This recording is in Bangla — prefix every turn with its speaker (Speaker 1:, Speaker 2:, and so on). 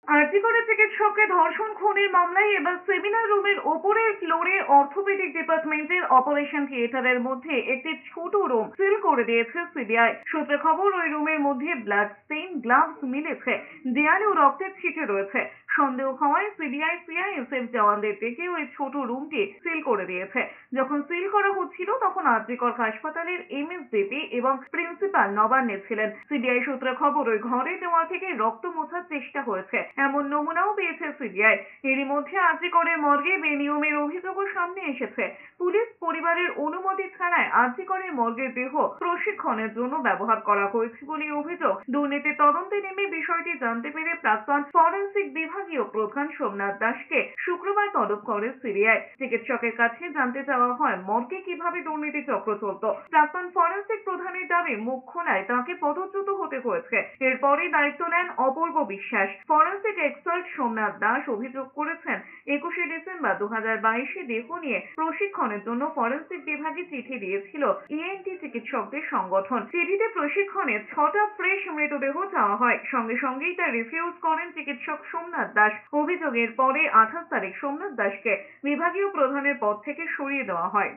Speaker 1: আরজিকরের চিকিৎসককে ধর্ষণ খুনের মামলায় এবার সেমিনার রুমের ওপরের ফ্লোরে অর্থোপেডিক ডিপার্টমেন্টের অপারেশন থিয়েটারের মধ্যে একটি ছোট রুম সিল করে দিয়েছে সিবিআই। সূত্রে খবর, ওই রুমের মধ্যে ব্লাড স্টেইন, গ্লাভস মিলেছে, দেয়ালেও রক্তের ছিটে রয়েছে। সন্দেহ হওয়ায় সিবিআই সিআইএসএফ জওয়ানদের ডেকে ওই ছোট রুমটি সিল করে দিয়েছে। যখন সিল করা হচ্ছিল তখন আরজিকর হাসপাতালের এমএসডিপি এবং প্রিন্সিপাল নবান্নে ছিলেন। সিবিআই সূত্রে খবর, ওই ঘরের দেওয়াল থেকে রক্ত মোছার চেষ্টা হয়েছে, এমন নমুনাও পেয়েছে সিবিআই। এরই মধ্যে আরজিকরের মর্গে বেনিয়মের অভিযোগও সামনে এসেছে। পুলিশ পরিবারের অনুমতি ছাড়াই আরজিকরের মর্গের দেহ প্রশিক্ষণের জন্য ব্যবহার করা হয়েছে বলে অভিযোগ। দুর্নীতি তদন্তে নেমে বিষয়টি জানতে পেরে প্রাক্তন ফরেনসিক বিভাগীয় প্রধান সোমনাথ দাসকে শুক্রবার তলব করে সিবিআই। চিকিৎসকের কাছে জানতে চাওয়া হয় মর্গে কিভাবে দুর্নীতি চক্র চলত। প্রাক্তন ফরেনসিক প্রধানের দাবি, মুখ খোলায় তাকে পদচ্যুত হতে হয়েছে। এরপরই দায়িত্ব নেন অপূর্ব বিশ্বাস। ফরেনসিক এক্সপার্ট সোমনাথ দাস অভিযোগ করেছেন, 21শে ডিসেম্বর 2022-এ দেহ নিয়ে প্রশিক্ষণের জন্য ফরেনসিক বিভাগে চিঠি দিয়েছিল ইএনটি চিকিৎসকদের সংগঠন। চিঠিতে প্রশিক্ষণের 6টা ফ্রেশ মৃতদেহ চাওয়া হয়। সঙ্গে সঙ্গেই তা রিফিউজ করেন চিকিৎসক সোমনাথ দাস। অভিযোগের পরে 28 তারিখ সোমনাথ দাসকে বিভাগীয় প্রধানের পদ থেকে সরিয়ে দেওয়া হয়।